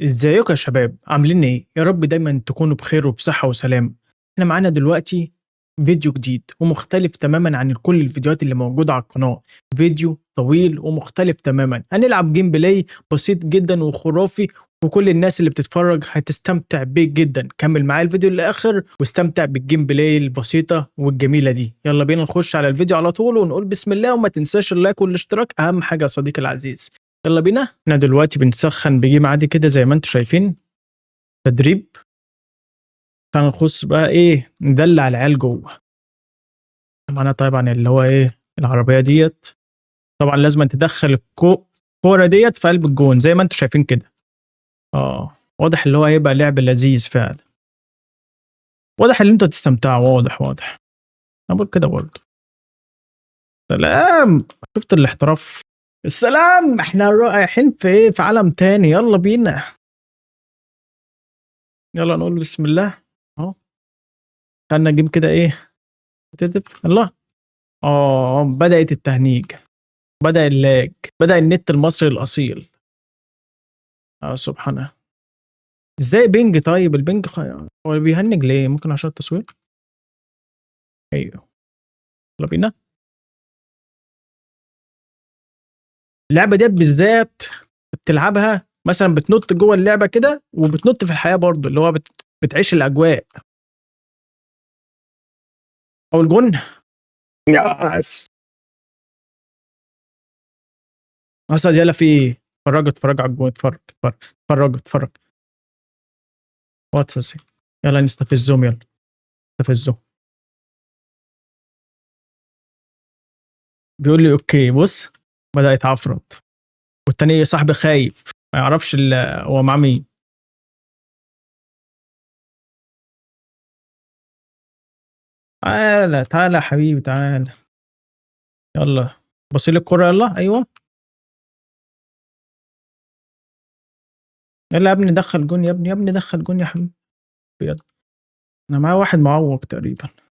ازيكم يا شباب عاملين ايه؟ يا رب دايما تكونوا بخير وبصحة وسلام. احنا معانا دلوقتي فيديو جديد ومختلف تماما عن كل الفيديوهات اللي موجودة على القناة. فيديو طويل ومختلف تماما، هنلعب جيم بلاي بسيط جدا وخرافي، وكل الناس اللي بتتفرج هتستمتع بيه جدا. كمل معايا الفيديو للآخر واستمتع بالجيم بلاي البسيطة والجميلة دي. يلا بينا نخش على الفيديو على طول ونقول بسم الله، وما تنساش اللايك والاشتراك، اهم حاجة يا صديقي العزيز. يلا بينا. احنا دلوقتي بنسخن بجيم عادي كده زي ما انتم شايفين، تدريب. هنخش بقى ايه، ندلع العيال جوه. معانا طبعا اللي هو ايه، العربية ديت. طبعا لازم تدخل الكورة ديت في قلب الجون زي ما انتم شايفين كده. اه، واضح اللي هو هيبقى لعب لذيذ فعلا. واضح ان انتوا تستمتعوا، واضح واضح. انا بقول كده برضه. سلام. شفت الاحتراف؟ السلام، احنا رايحين في ايه، في عالم تاني. يلا بينا. يلا نقول بسم الله. اهو. خلنا جيم كده ايه، تتف الله. بدأت التهنيج، بدأ اللاج، بدأ النت المصري الأصيل. سبحانه. ازاي بينج؟ طيب البينج هو بيهنج ليه؟ ممكن عشان التصوير. ايوه. يلا بينا. اللعبة ديت بالذات بتلعبها مثلا، بتنط جوه اللعبة كده وبتنط في الحياة برضو، اللي هو بتعيش الأجواء. أو الجون. يس. أسد، يلا في ايه؟ اتفرج اتفرج على الجون، اتفرج اتفرج اتفرج اتفرج. واتس. يلا نستفزهم، يلا نستفزهم. بيقول لي اوكي، بص. بدأ يتعفرط، والتاني صاحبي خايف ما يعرفش هو مع مين. تعالى تعالى يا حبيبي تعالى. يلا. بص لي الكرة، يلا ايوه. يلا يا ابني دخل جون، يا ابني يا ابني دخل جون يا حبيبي. بجد. انا معايا واحد معوق تقريبا.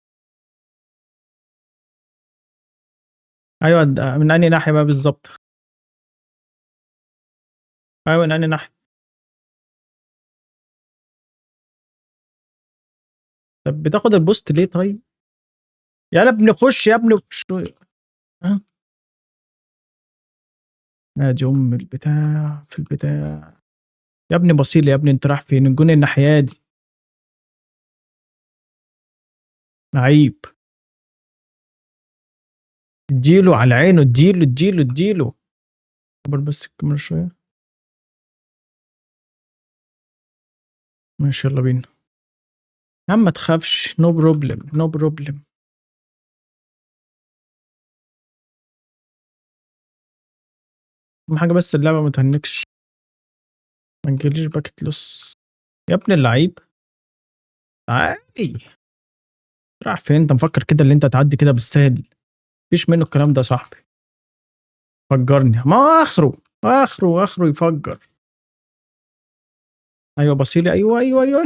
ايوه، من انهي ناحية بقى بالظبط؟ ايوه، من انهي ناحية؟ طب بتاخد البوست ليه طيب؟ يلا ابني خش يا ابني ها. ادي ام البتاع في البتاع. يا ابني بصيلي يا ابني، انت رايح فين؟ الجون الناحية دي. لعيب. اديله على عينه، اديله اديله اديله. كبر بس الكاميرا شوية. ماشي يلا بينا. يا عم ما تخافش، نو بروبلم نو بروبلم. اهم حاجة بس اللعبة ما تهنكش. ما تجيليش باكت لوس. يا ابن اللعيب. عادي. راح فين؟ انت مفكر كده اللي انت تعدي كده بالسهل؟ مفيش منه الكلام ده يا صاحبي. فجرني، ما هو اخره. اخره يفجر. ايوه بصيلي، ايوه ايوه ايوه.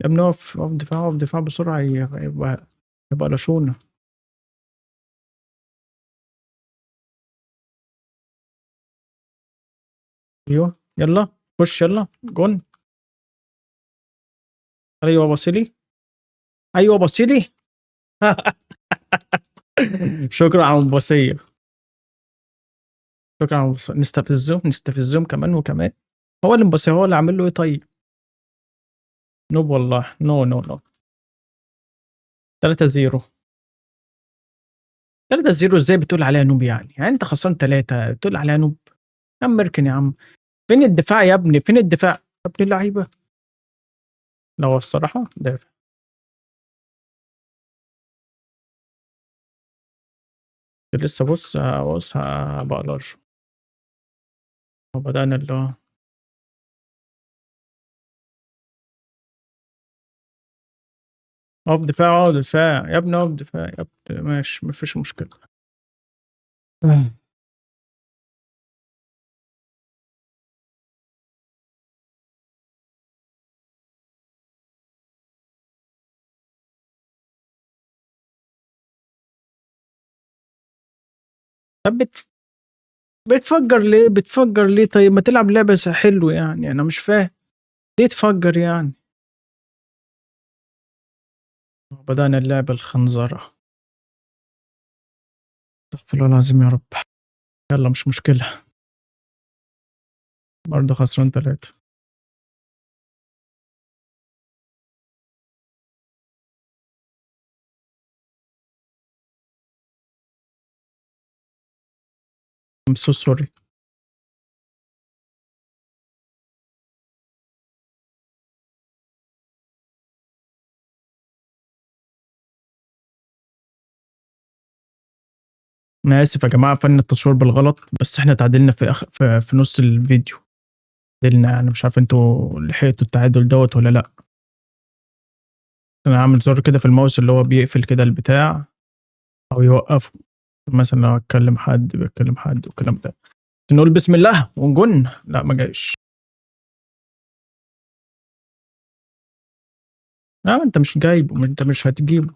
يا ابني اقف اقف دفاع، اقف دفاع بسرعة، يبقى لشونة. ايوه يلا. خش يلا جون. ايوه بصيلي. ايوه بصيلي. شكرا على المبصية. شكرا على المبصية. نستفزهم كمان وكمان. هو اللي مبصي، هو اللي عامل له ايه طيب؟ نوب والله، نو نو نو. 3-0. 3-0 ازاي بتقول عليها نوب؟ يعني انت خسران 3 بتقول عليها نوب؟ يا عم اركن يا عم. فين الدفاع يا ابني؟ فين الدفاع يا ابن اللعيبه؟ لا هو الصراحه دافع. لسه بص بص بقلرش. وبدأنا اللي هو. اقف دفاع، اقف دفاع يا ابني، اقف دفاع يا ابني، ماشي مفيش مشكله. ثبت. بتفجّر ليه، بتفجّر ليه طيب؟ ما تلعب لعبة حلو يعني، أنا مش فاهم، ليه تفجّر يعني؟ بدأنا اللعبة الخنزرة، استغفر الله العظيم يا رب، يالّا مش مشكلة، برضه خسران 3. I'm so sorry. أنا آسف يا جماعة فَن التصوير بالغلط، بس إحنا اتعادلنا في نُص الفيديو، تعادلنا يعني مش عارف أنتم لحقتوا التعادل دوّة والّا لأ، أنا هاعمل زرار كده في الماوس اللي هو بيقفل كده البتاع أو يوقّفه، مثلًا لو هاتكلم حد بيكلم حد والكلام ده، نقول بسم الله ونجُن، لأ ما جاش، لأ ما أنت مش جايبه، ما أنت مش هتجيبه،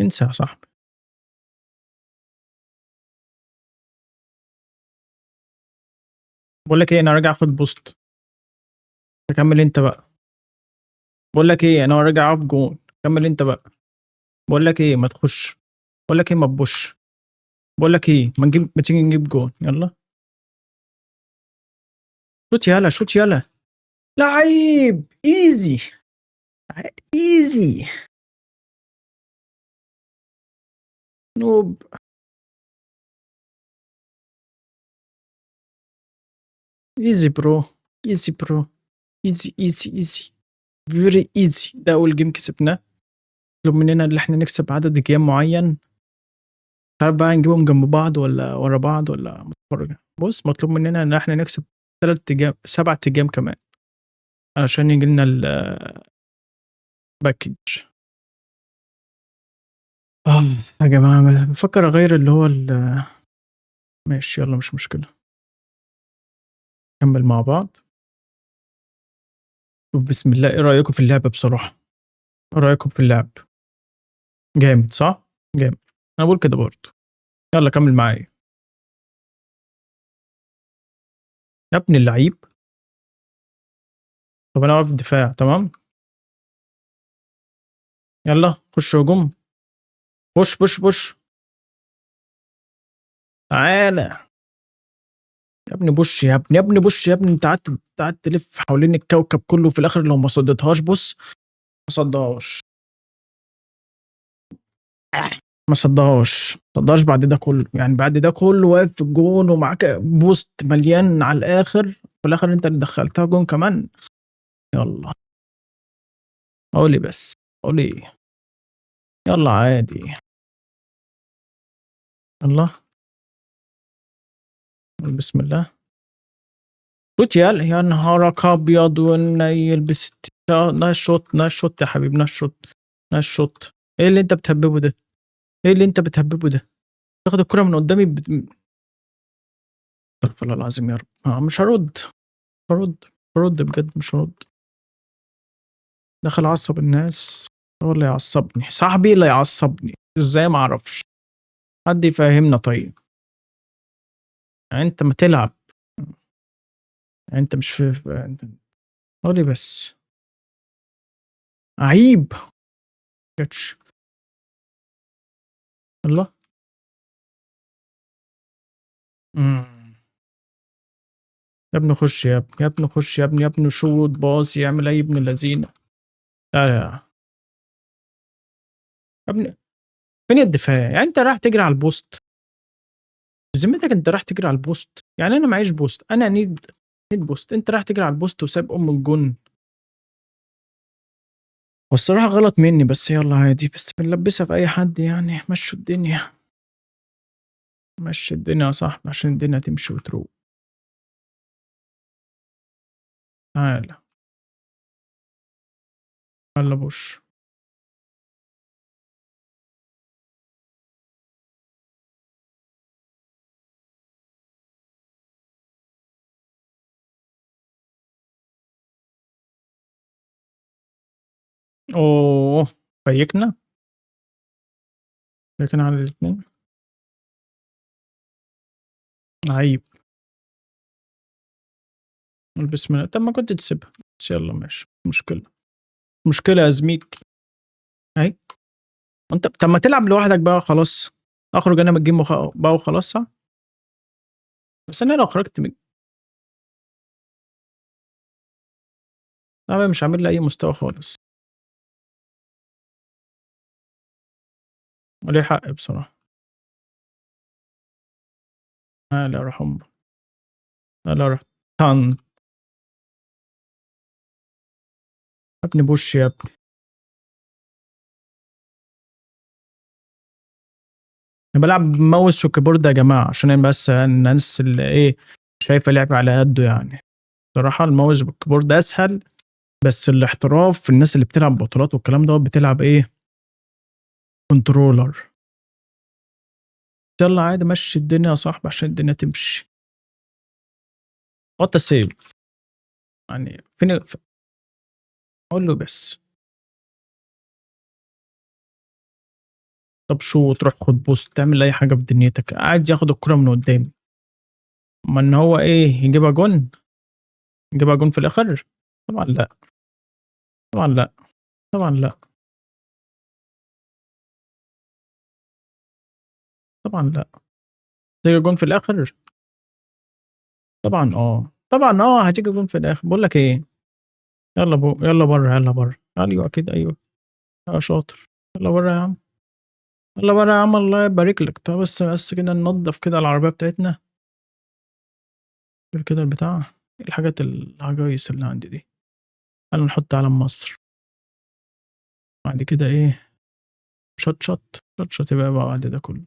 انسى يا صاحبي، باقول لك إيه أنا راجع آخد بوست، كمّل أنت بقى، باقول لك إيه أنا راجع أقف جون، كمّل أنت بقى، باقول لك إيه ما تخش، باقول لك إيه ما تبُصش، باقول لك إيه ما تيجي نجيب جون يالّا، شوت يالا، شوت يالا، لعيب easy easy noob easy bro easy bro easy easy easy very easy ده أول game كسبناه، مطلوب مننا اللي إحنا نكسب عدد أيام معيّن، مش عارف بقى نجيبهم جنب بعض والّا ورا بعض والّا متفرّج بُص مطلوب مننا إن إحنا نكسب 3 أيام 7 أيام كمان علشان ييجي لنا الpackage آه يا جماعة بافكّر أغيّر اللي هو ماشي يالّا مش مشكلة، نكمّل مع بعض، شوف بسم الله إيه رأيكم في اللعبة بصراحة، إيه رأيكم في اللعب؟ جامد صح؟ جامد، أنا باقول كده برضه، يالّا كمّل معايا، يا ابن اللعيب، طَب أنا واقف دفاع تمام، يالّا خُش هجوم، push push push تعالَ، يا ابني push يا ابني، يا ابني push يا ابني، أنت قعدت تلِف حوالين الكوكب كلّه وفي الآخر لو ما صدّيتهاش بُص، ما صدّهاش، ما صدّهاش بعد ده كلّه، يعني بعد ده كلّه واقف في الجون ومعاك بوست مليان على الآخر، وفي الآخر أنت اللي دخّلتها جون كمان، يالّا قُل لي بس، قُل إيه؟ يالّا عادي، يالّا قُل بسم الله. شوت يا نهارك أبيض ونيل نايس شوت نايس شوت يا حبيبي نايس شوت نايس شوت إيه اللي أنت بتهببه ده؟ إيه اللي أنت بتهببه ده؟ تاخد الكرة من قدامي استغفر الله العظيم يا رب مش هارُد، مش هارُد، مش هارُد بجد مش هارُد، داخل أعصّب الناس هو اللي يعصّبني، صاحبي اللي يعصّبني، إزاي ما أعرفش، حد يفهّمنا طيب، يعني أنت ما تلعب، يعني أنت مش أنت قُل لي بس، عيب ما جاتش، الله! إمم. يا ابني خُش يا ابني، يا ابني خُش يا ابني، يا ابني شوط، باصي، اعمل أي ابن لذينة. لا، لا، يا ابني فين الدفاع؟ يعني أنت رايح تجري على البوست، بذمتك أنت رايح تجري على البوست؟ يعني أنا معيش بوست، أنا need بوست، أنت رايح تجري على البوست وسايب الجون. هو الصراحة غلط منّي بس يالّا عادي، بس بنلبّسها في أي حد يعني، مشّوا الدنيا، مشّي الدنيا يا صاحبي عشان الدنيا تمشي وتروق. تعالَ، يالّا بُش. أوه! فيّكنا، فيّكنا على الاتنين. عيب. بسم الله. طب ما كنت تسيبها، بس يالّا ماشي، مش مشكلة. مشكلة يا زميكي. أهي. وأنت طب ما تلعب لوحدك بقى خلاص. أخرج أنا من الgame بقى وخلاص صح؟ بس أنا لو خرجت أنا مش عامل لي أي مستوى خالص. وليه حق بصراحة. لا أروح لا أروح طنط. يا ابني بوش يا ابني. أنا بالعب بماوس وكيبورد يا جماعة عشان أنا بس الناس اللي إيه شايفة لعبي على قده يعني. بصراحة الماوس بالكيبورد أسهل، بس الاحتراف في الناس اللي بتلعب بطولات والكلام دوّة بتلعب إيه كنترولر. يالّا عادي مشّي الدنيا يا صاحبي عشان الدنيا تمشي. what a save. يعني قُل له بس. طب شو تروح خُد boost تعمل أي حاجة في دنيتك، عايز ياخد الكورة من قدّامي. أمّا إن هو إيه يجيبها جون، يجيبها جون في الآخر؟ طبعًا لأ. طبعًا لأ. طبعًا لأ. طبعًا لأ. تيجي جون في الآخر؟ طبعًا آه. طبعًا آه هتيجي جون في الآخر. باقول لك إيه، يالّا برّه، يالّا برّه. أيوه كده أيوه. آه شاطر. يالّا برّه يا عم. يالّا برّه يا عم الله يبارك لك. طب بس كده ننضّف كده العربية بتاعتنا. شوف كده البتاع، إيه الحاجات الهجايص اللي عندي دي. تعالَ نحط علم مصر. بعد كده إيه، شطشط، شطشط إيه بقى بعد ده كلّه.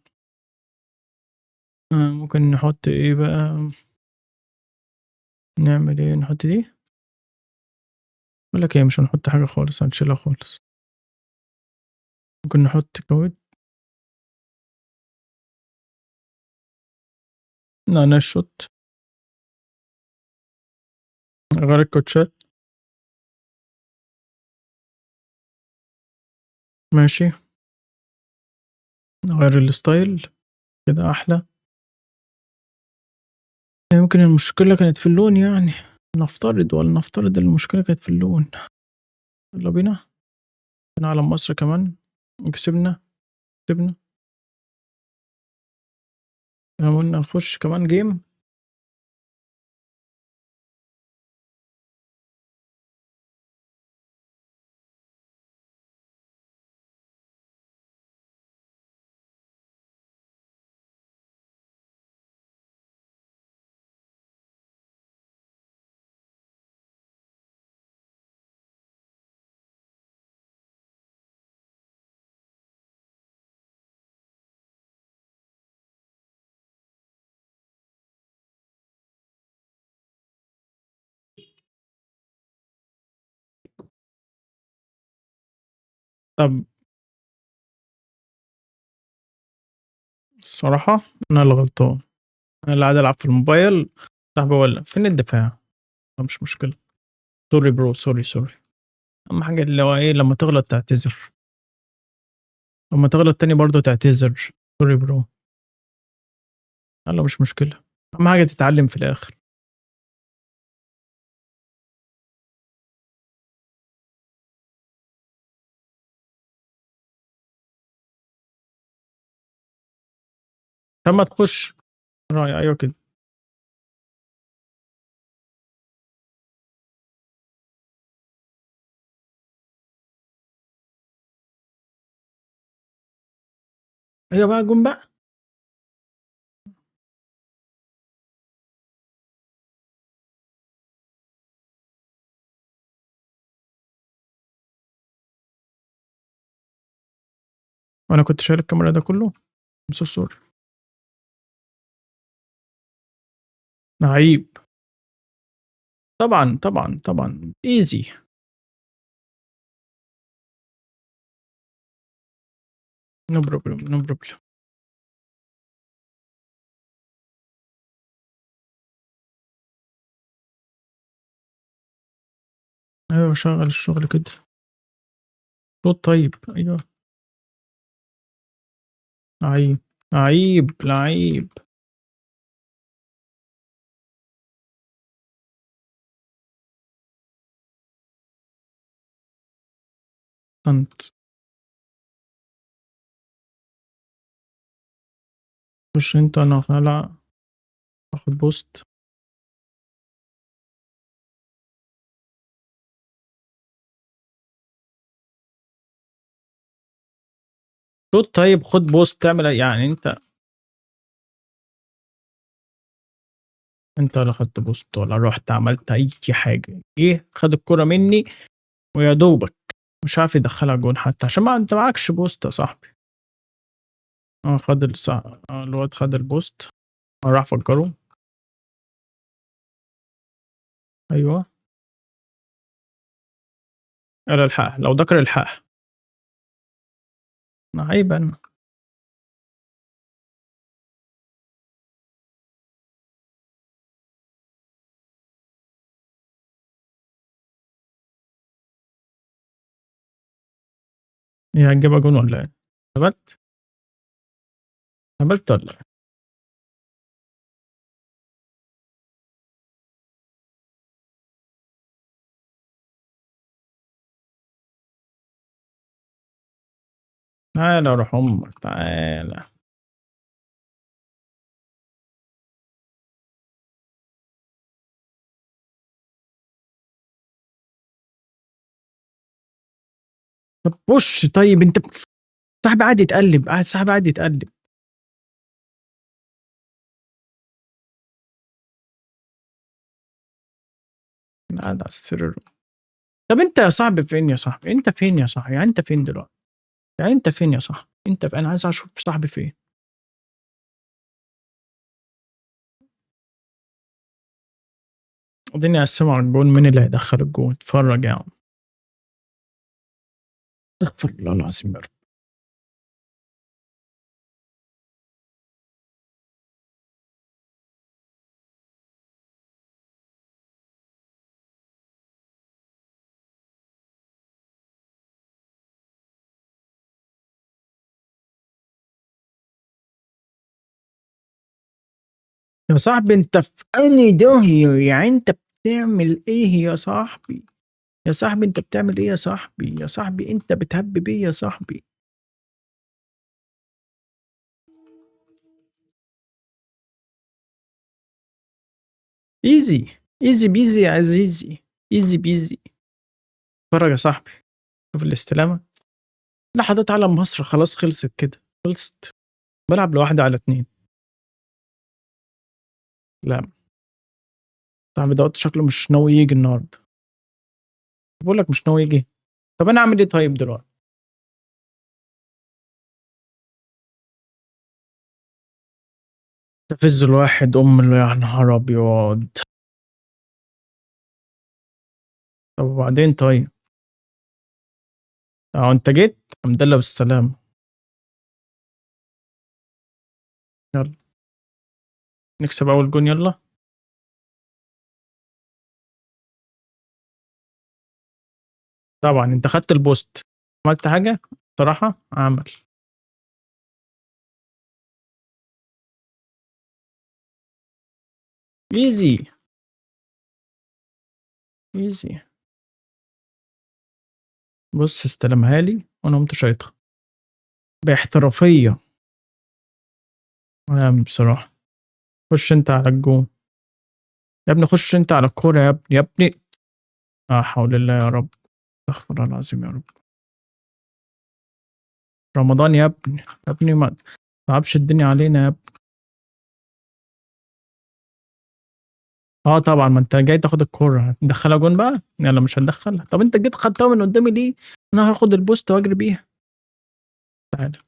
ممكن نحط إيه بقى، نعمل إيه، نحط دي؟ باقول لك إيه، مش هنحط حاجة خالص، هنشيلها خالص. ممكن نحط كاوتش، نعناع الشوت، غير الكاوتشات. ماشي. نغيّر الstyle كده أحلى. يمكن المشكلة كانت في اللون يعني. ولنفترض المشكلة كانت في اللون. يالّا بينا. هنا علم مصر كمان وكسبنا. كسبنا. إحنا قلنا نخش كمان game. طب الصراحة أنا اللي غلطان. أنا اللي قاعد ألعب في الموبايل. صاحبي هو فين الدفاع؟ مش مشكلة. sorry bro sorry. أهم حاجة اللي هو إيه لمّا تغلط تعتذر. لمّا تغلط تاني برضه تعتذر. sorry bro. يالّا مش مشكلة. أهم حاجة تتعلم في الآخر. طب ما تخش. أيوه كده. أيوه بقى جون بقى. وأنا كنت شايل الكاميرا ده كله. I'm so sorry. لعيب. طبعًا easy. no problem no problem. أيوه شغّل الشغل كده. صوت طيب أيوه. لعيب. لعيب. أنت خش أنت، أنا خلع آخد بوست. خد طيب، خد بوست تعمل يعني أنت ولا خدت بوست ولا رحت عملت أي حاجة، جه خد الكرة مني ويا دوبك مش عارف يدخلها جون حتى عشان ما أنت معكش بوست يا صاحبي. اه خد الواد خد البوست راح فجره. أيوه يلا الحقها لو دكر الحقها. عيب أنا. هي هتجيبها جون ولا إيه؟ هبت؟ هبت ولا إيه؟ تعالى روح أمك تعالى. طب وش طيب أنت صاحبي قاعد يتقلب، صاحبي قاعد يتقلب. أنا قاعد على السرير. طب أنت يا صاحبي فين يا صاحبي؟ أنت فين يا صاحبي؟ يعني أنت فين دلوقتي؟ يعني أنت فين يا صاحبي؟ أنا عايز أشوف صاحبي فين. اديني أقسمه على الجون، مين اللي هيدخل الجون؟ اتفرج يا عم. استغفر الله العظيم يا رب. يا صاحبي أنت في أنهي داهية؟ يعني أنت بتعمل إيه يا صاحبي؟ يا صاحبي أنت بتعمل إيه يا صاحبي؟ يا صاحبي أنت بتهبب إيه يا صاحبي؟ إيزي، إيزي بيزي يا عزيزي، إيزي بيزي. اتفرج يا صاحبي، شوف الاستلامة. لحظات علم مصر خلاص خلصت كده، خلصت. بلعب لوحدي على اتنين. لا صاحبي دوت شكله مش ناوي يجي النهارده. بقول لك مش ناوي يجي. طب انا اعمل ايه طيب دلوقتي؟ تفز الواحد يا نهار ابيض. طب وبعدين طيب؟ اه انت جيت، الحمد لله بالسلامة. يلا نكسب اول جون يلا. طبعا انت خدت البوست، عملت حاجة؟ صراحة عمل. ايزي، ايزي. بص استلمها لي وانا قمت شايطها باحترافية. بصراحة. خش انت على الجون يا ابني، خش انت على الكورة يا ابني يا ابني. لا حول الله يا رب. استغفر الله العظيم يا رب. رمضان يا ابني، يا ابني ما تصعبش الدنيا علينا يا ابني. اه طبعا، ما انت جاي تاخد الكورة هتدخلها جون بقى؟ يلا مش هتدخلها. طب انت جيت خدتها من قدامي ليه؟ انا هاخد البوست واجري بيها. تعالى.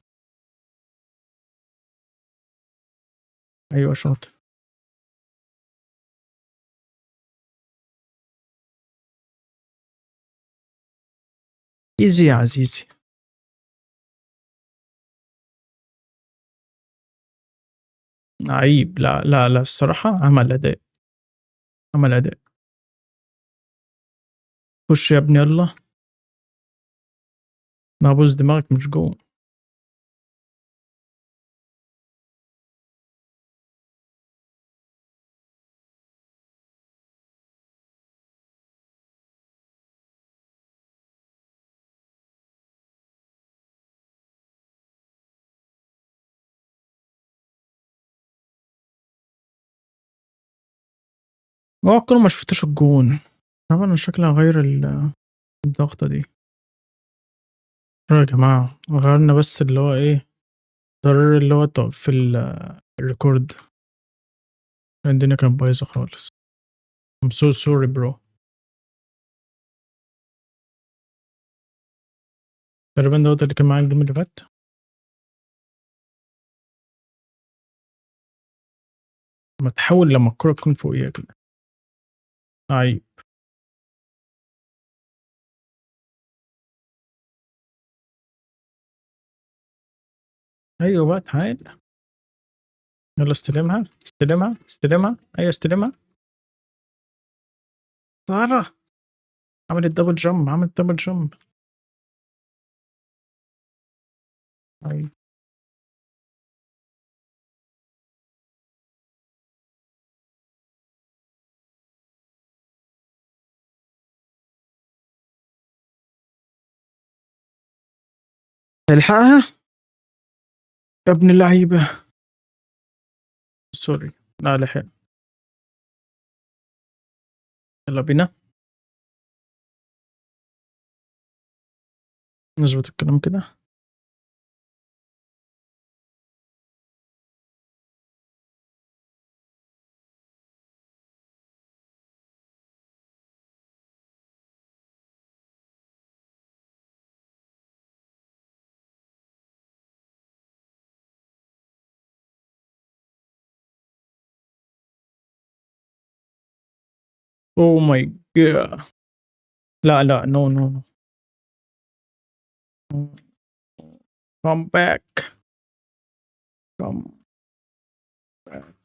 ايوه شاطر. ايزي يا عزيزي. عيب، لا لا لا الصراحة عمل اداء، عمل اداء. خش يا ابني يلا. نابوس دماغك مش جون. اوعى تكونوا ما شفتوش الجون. طبعا انا شكلي هغير الضغطة دي. يا جماعة غيرنا بس اللي هو ايه، زرار اللي هو في الريكورد. الدنيا كانت بايظة خالص. I'm so sorry bro. تقريبا دوت اللي كان معايا الجيم اللي فات. ما تحاول لما الكرة تكون فوقيها كده. عيب. ايوه بقى تعال. يلا استلمها استلمها استلمها، ايوه استلمها. سارة عملت دبل جمب، عملت دبل جمب. ايوه الحقها يا ابن اللعيبة. سوري. لا لحق. يلا بينا نظبط الكلام كده. اوه ماي جاد. لا لا نو نو نو. كم باك. كم باك.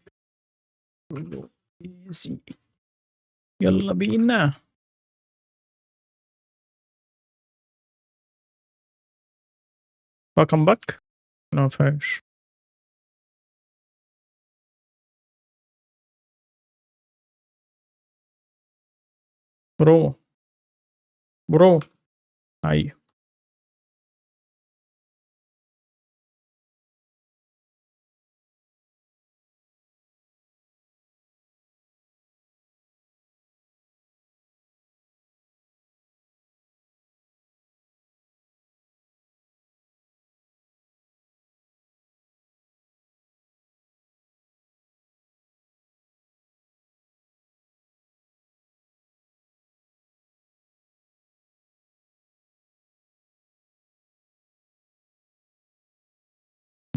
ايزي. يلا بينا. كم باك. لا ما فيهاش. برو. برو. ايوه.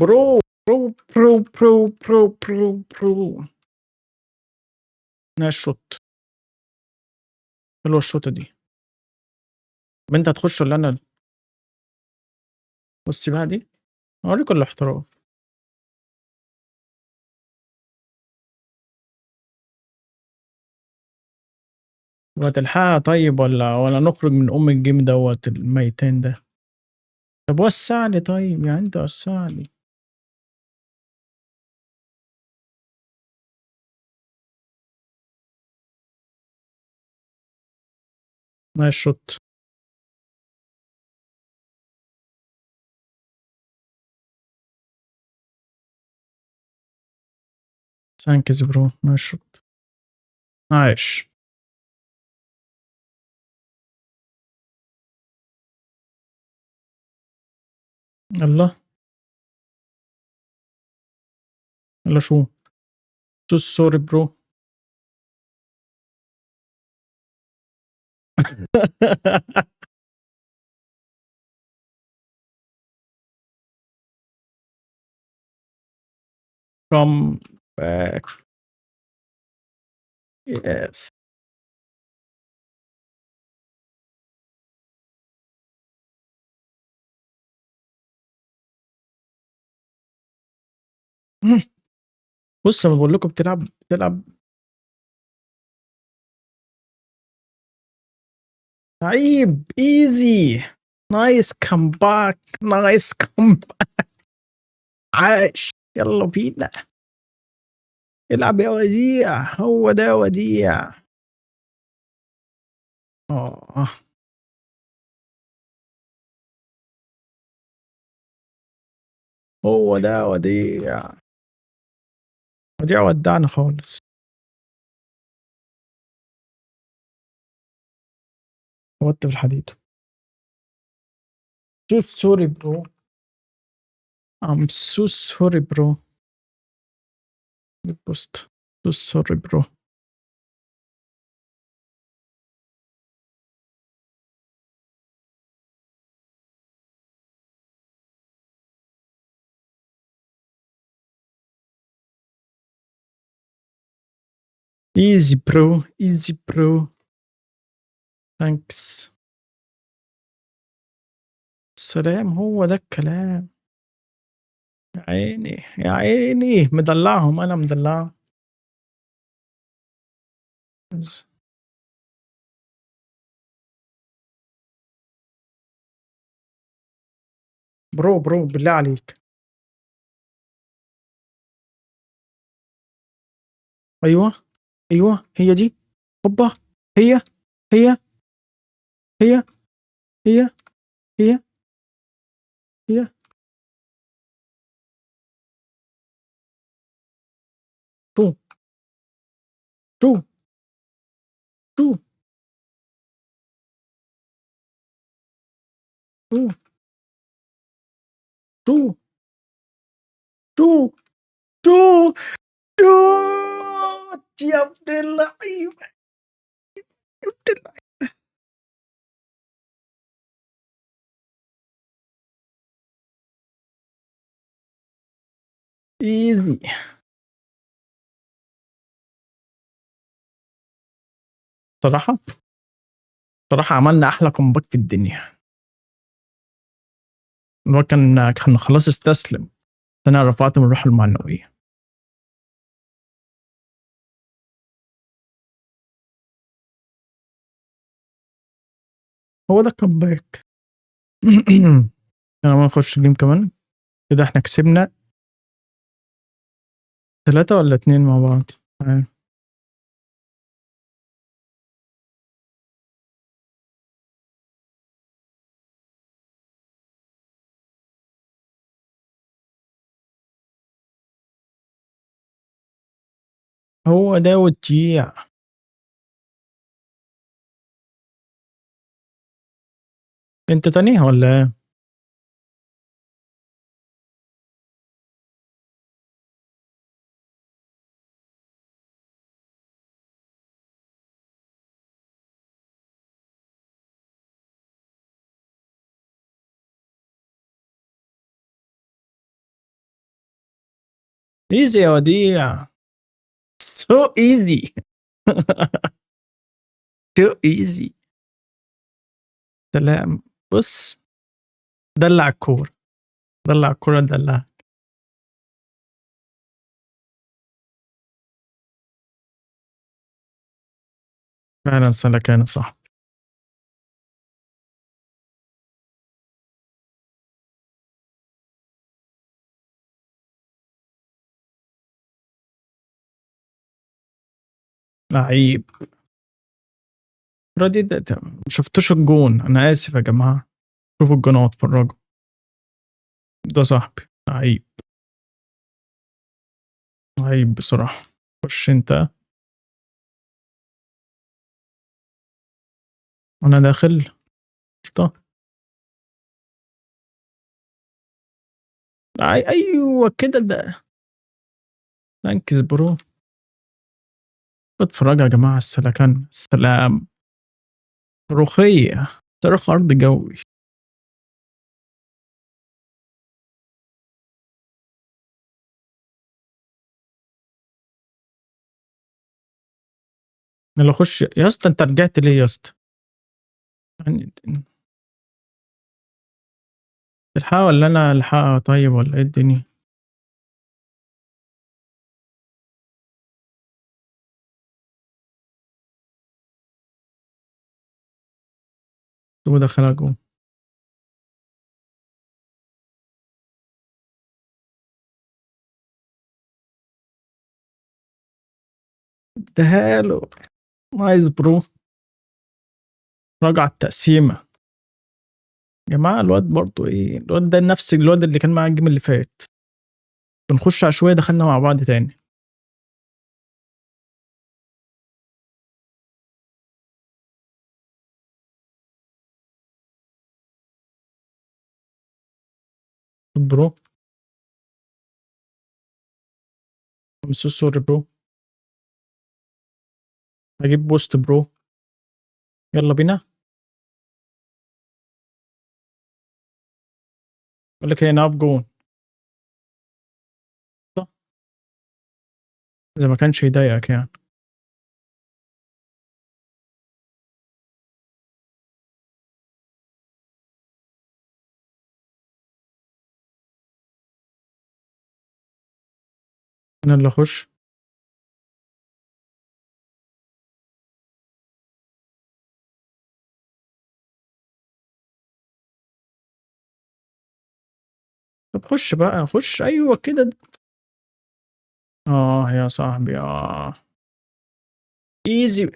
برو. برو برو برو برو برو برو. نايس شوت. حلوه الشوطه دي. طب انت هتخش ولا انا؟ بصي بقى دي، اوريك الاحتراف. وهتلحقها طيب ولا نخرج من الجيم دوت الميتين ده. طب وسع لي طيب، يعني انت وسع لي. نايس شوت. ثانكس برو، نايس شوت. عايش. يلا. يلا شو سوري برو. come back. yes. بص انا بقول لكم بتلعب. عيب ايزي. نايس كمباك، نايس كمباك. عاش. يلا بينا. العب يا وديع، هو ده وديع. اه. هو ده وديع. وديع ودعنا خالص. خبطت في الحديد. So sorry bro. I'm so sorry bro. بوست. So sorry bro. Easy bro. Easy bro. Thanks. سلام، هو ده الكلام. يا عيني يا عيني، مدلعهم، انا مدلعهم. برو برو بالله عليك. ايوه ايوه، هي دي. هوبا. هي هي هي هي هي هي. شو شو شو شو شو شو شو شو. يا ابن اللعيبه، يا ابن اللعيبه. ايزي. صراحه صراحه عملنا احلى كومباك في الدنيا. اللي هو كان خلاص استسلم. انا رفعت من الروح المعنويه. هو ده كومباك. انا ما نخش جيم كمان. كده احنا كسبنا 3 والّا 2 مع بعض؟ مش عارف. هو ده وتشيع. أنت تاني والّا إيه؟ easy يا وديع. so easy. so easy. سلام. بُص، دلّع الكورة، دلّع الكورة ندلّعها. فعلًا سلكانة يا صاحبي. لعيب. الكورة دي ما شُفتوش الجون، أنا آسف يا جماعة. شوفوا الجون أهو اتفرّجوا. ده صاحبي، لعيب. لعيب بصراحة. خُش أنت. وأنا داخل. قشطة. أيوه كده thanks bro. اتفرّجوا يا جماعة على السلكان، السلام. ملوخية. صاروخ أرض جوي. يالّا خُش يا اسطى، أنت رجعت ليه يا اسطى؟ يعني تلحقها والّا أنا ألحقها طيب والّا إيه الدنيا؟ سيبه يدخّلها جون. ادّيها له. نايس برو. راجع على التقسيمة. يا جماعة الواد برضه إيه، الواد ده نفس الواد اللي كان معايا الجيم اللي فات. بنخش عشوائي دخلنا مع بعض تاني. خد برو. I'm so sorry برو. هجيب بوست برو. يلا بينا. بقول لك ايه، نلعب جون. صح؟ اذا ما كانش يضايقك يعني. انا اللي اخش. طب خش بقى، خش، ايوه كده. اه يا صاحبي اه. ايزي.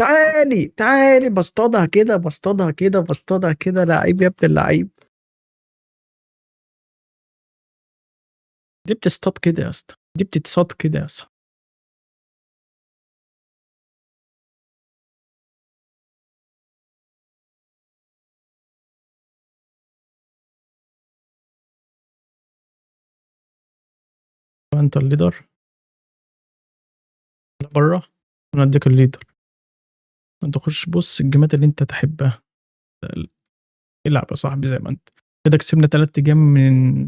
تعالي تعالي، بصطادها كده بصطادها كده بصطادها كده، لعيب يا ابن اللعيب. دي بتصطاد كده يا اسطى، دي بتتصاد كده يا اسطى. انت الليدر. لا بره. انا اديك الليدر. انت خش بص الجيمات اللي انت تحبها. العب يا صاحبي زي ما انت. كده كسبنا 3 جيم من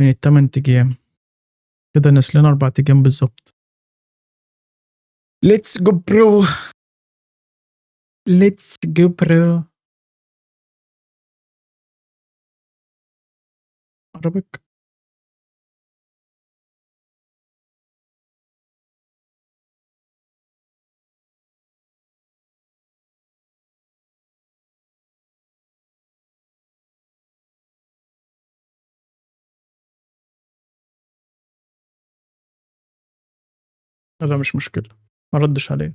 ال8 جيم. كده نسلنا 4 جيم بالظبط. ليتس جو برو. ليتس جو برو. عربك. لا مش مشكلة، ما ردش علينا.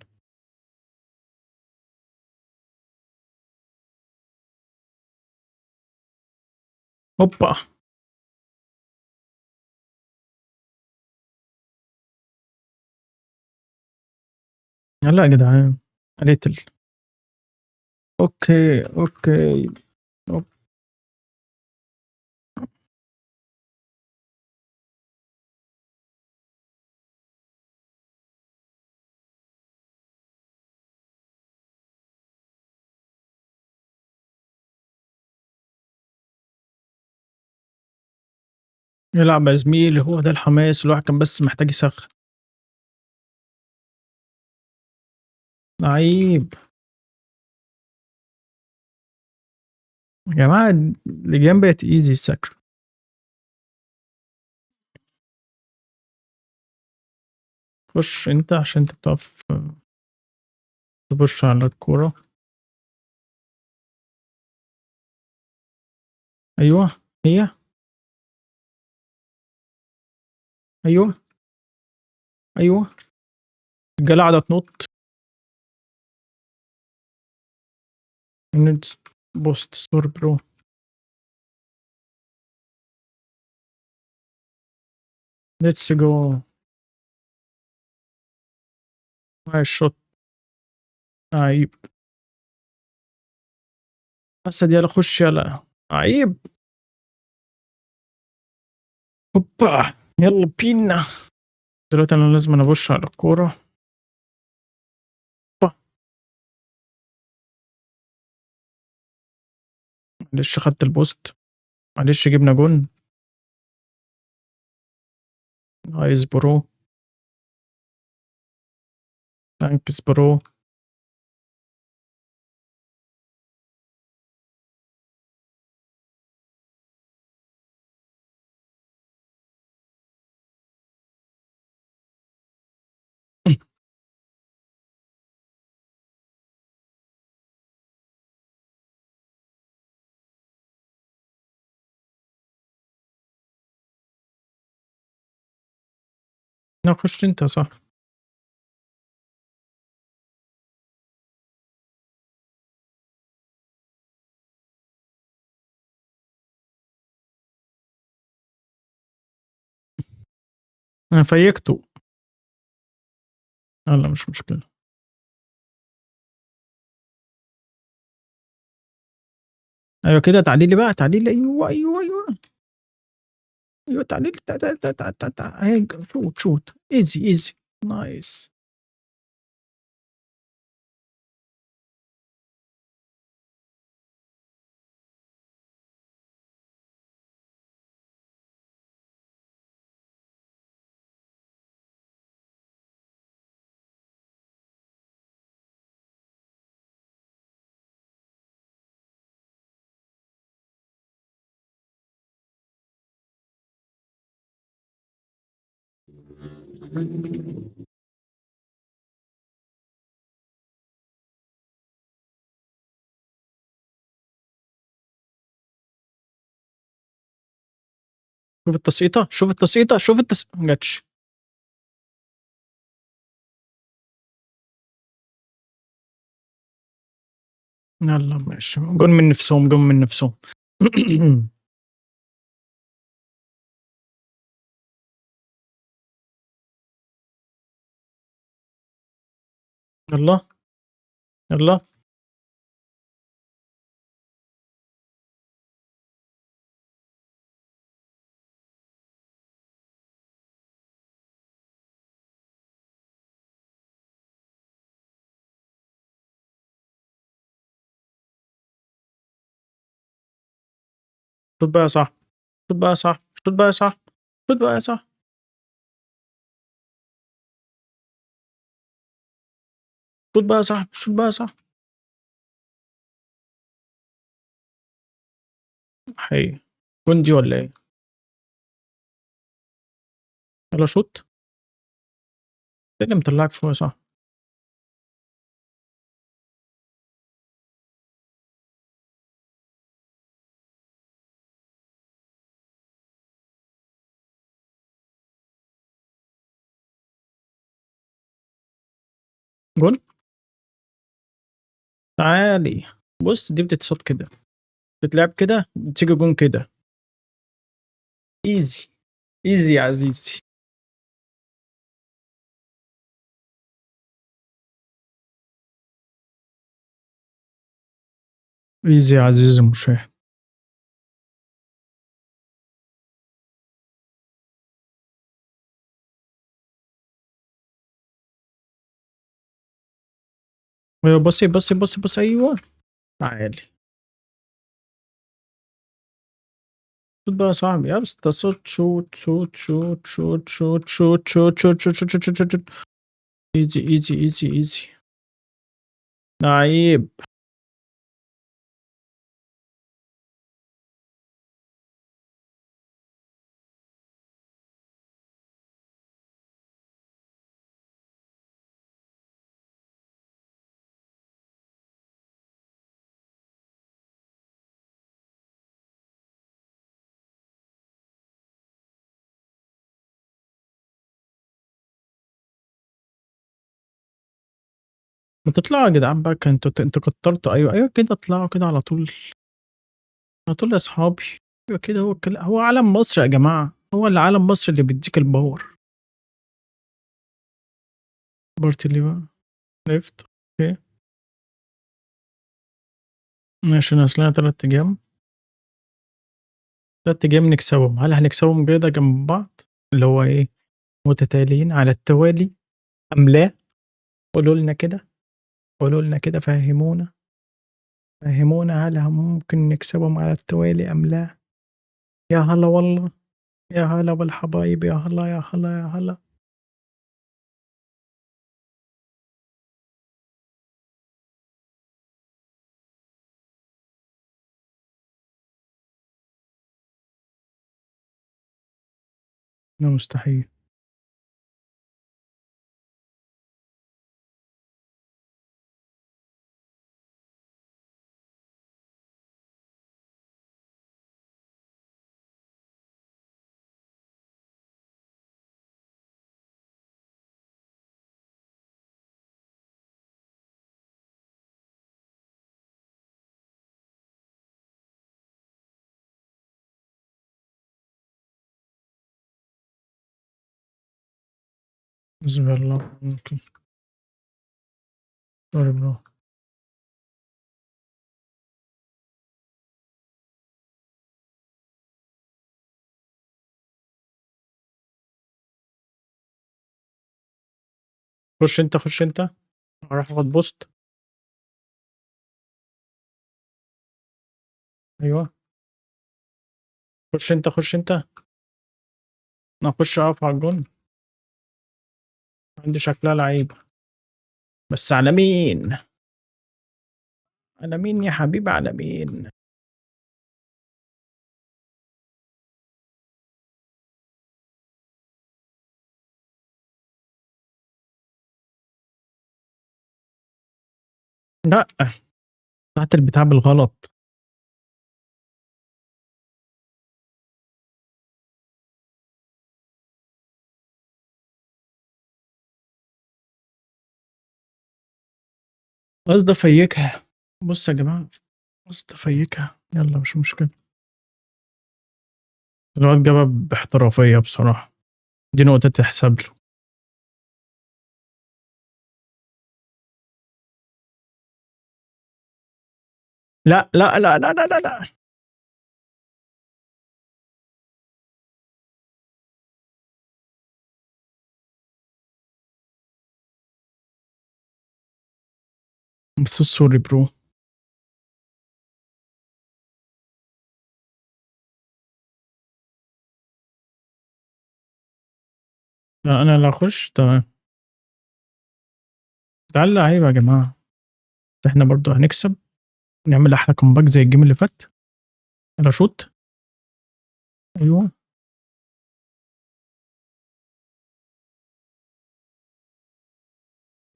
هوبا. لا يا جدعان. قليت اوكي اوكي. أوك. يلعب يا زميلي، هو ده الحماس، الواحد كان بس محتاج يسخن. لعيب. يا جماعة اللجان بقت ايزي سكر. خش انت عشان انت بتقف تبص على الكورة. ايوه. هي. ايوه. ايوه. الرجالة قاعدة تنط. بوست ستور برو. ليتس جو. نايس شوت. عيب. اسد يلا خش يلا. عيب. هوبا. يلا بينا. دلوقتي انا لازم ابص على الكورة. هوبا. معلش خدت البوست. معلش جبنا جون. نايس برو. ثانكس برو. لا خش انت صح. انا فيكته. يلا مش مشكلة. أيوه كده تعالي لي بقى، تعالي لي أيوه، أيوه، أيوه، أيوه تعالي لي أهي shoot easy easy nice. شوف التسقيطة، شوف التسقيطة، شوف ما جاتش. يالّا ماشي، جُم من نفسهم، جُم من نفسهم. يالّا، يالّا، شوط بقى يا صاحبي، شوط بقى يا صاحبي، شوط بقى يا صاحبي، شوط بقى يا صاحبي. شوط بقى يا صاحبي، شوط بقى يا صاحبي. حقيقي. جون دي والّا إيه؟ يالّا شوط. إيه اللي مطلّعك فوق يا صاحبي؟ جون؟ تعالي. بُص دي بتتصاد كده، بتتلعب كده، بتيجي جون كده. easy، easy يا عزيزي. easy يا عزيزي المشاهد. أيوه بُصّي، بُصّي، بُصّي، بُصّي، أيوه. تعالي. شوت بقى يا صاحبي، يا اسطى صوت شوت، شوت، شوت، شوت، شوت، شوت، شوت، شوت، شوت، شوت، شوت، شوت، شوت. easy easy easy easy. لعيب. ما تطلعوا يا جدعان بقى أنتم كترتوا أيوه، أيوه كده اطلعوا كده على طول، على طول يا أصحابي. أيوه كده هو علم مصر يا جماعة، هو اللي علم مصر اللي بيدّيك الpower. بارتيليفا left أوكي. ماشي ناقص لنا 3 جيم، 3 جيم نكسبهم، هل هنكسبهم كده جنب بعض؟ اللي هو إيه، متتاليين على التوالي أم لا؟ قولوا لنا كده، قولوا لنا كده فهّمونا، فهّمونا هل ممكن نكسبهم على التوالي أم لا؟ يا هلا والله، يا هلا بالحبايب، يا هلا، يا هلا، يا هلا. ده مستحيل. حسبي الله ونعم الوكيل. sorry bro. خُش أنت، خُش أنت، هاروح آخُد بوست. أيوه، خُش أنت، خُش أنت، أنا هاخُش أقف على الجون، عندي شكلها لعيبة، بس على مين؟ على مين يا حبيبي على مين؟ لأ، فتحت البتاع بالغلط. قصدي أفيّكها. بُصّوا يا جماعة، قصدي أفيّكها، يالّا مش مشكلة. الواد جابها باحترافية بصراحة، دي نقطة تحسب له. لأ، لأ، لأ، لا، لا، لا، لأ. I'm so sorry bro. لأ، أنا اللي هاخُش تمام. العيال لعيبة يا جماعة، إحنا برضه هنكسب، نعمل أحلى comeback زي الجيم اللي فات. يالّا شوت. أيوه.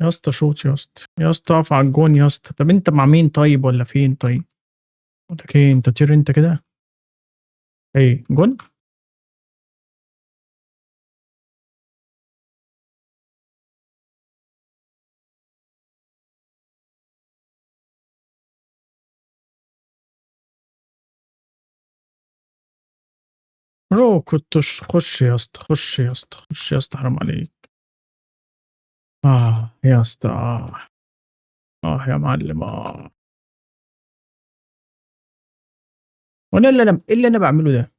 يا اسطى شوت يا اسطى، يا اسطى اقف على الجون يا اسطى. طب أنت مع مين طيب والّا فين طيب؟ باقول لك إيه، أنت طير أنت كده. إيه، جون؟ برو كنتش خُش يا اسطى، خُش يا اسطى، خُش يا اسطى حرام عليك. يا اسطى يا معلم هو أنا إيه اللي أنا باعمله ده؟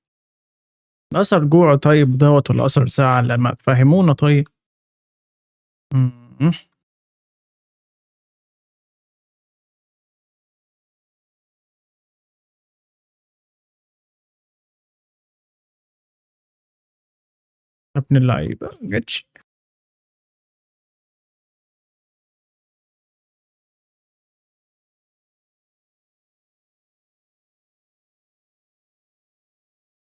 ده أثر جوع طيب دوّة والّا أثر زعل؟ ما تفهمونا طيب. إمم. يا ابن اللعيبة ما جاتش.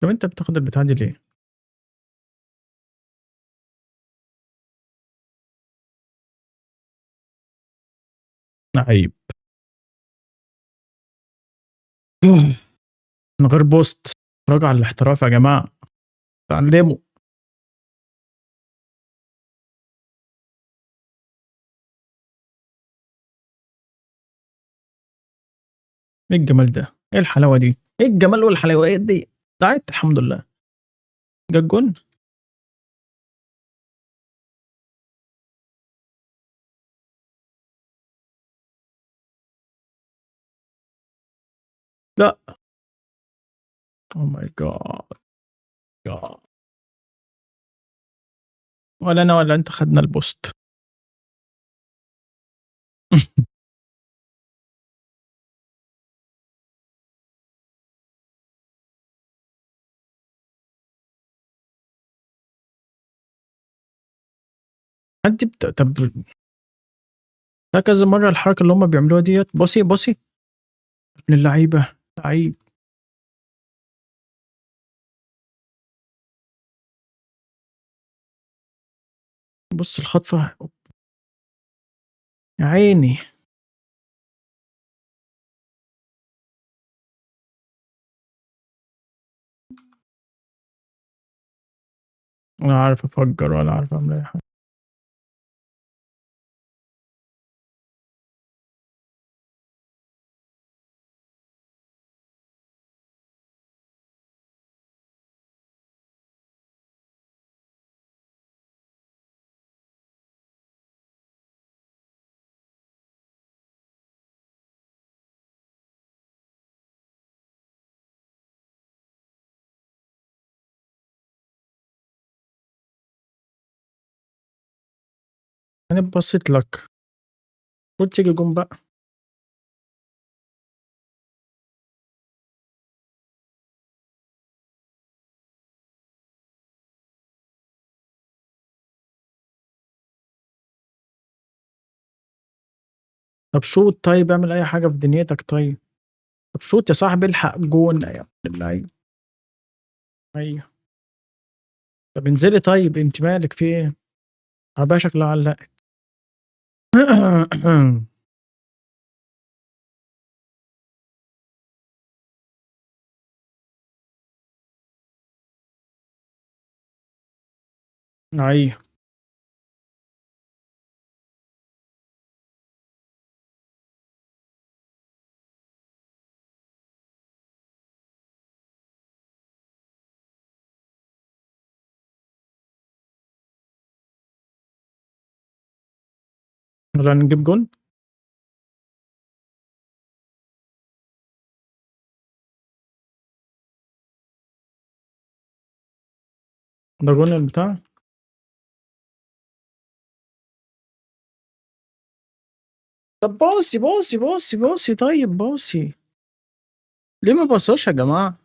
طب أنت بتاخد البتاعة دي ليه؟ لعيب. من غير بوست. اتفرجوا على الاحتراف يا جماعة، اتعلموا. إيه الجمال ده؟ إيه الحلاوة دي؟ إيه الجمال والحلويات دي؟ دعيت الحمد لله. جات جون؟ لأ. Oh my god. God. ولا أنا ولا أنت خدنا البوست. أنتِ طب ده كذا مرّة الحركة اللي هُم بيعملوها ديّة. بُصي، بُصي، ابن اللعيبة، لعيب. بُص الخطفة. يا عيني. ولا عارف أفجّر ولا عارف أعمل أي حاجة. أنا بصيت لك، قُلت تيجي جون بقى. طب شوت طيب، اعمل أي حاجة في دنيتك طيب. طب شوت يا صاحبي، الحق جون يا ابن اللعيبة. أيوه. طب انزلي طيب، أنتِ مالِك في إيه؟ العربية شكلها علّقت. أيوه. يالّا نجيب جون. ده جون البتاع. طب باصي، باصي، باصي، باصي طيب باصي. ليه ما باصوش يا جماعة؟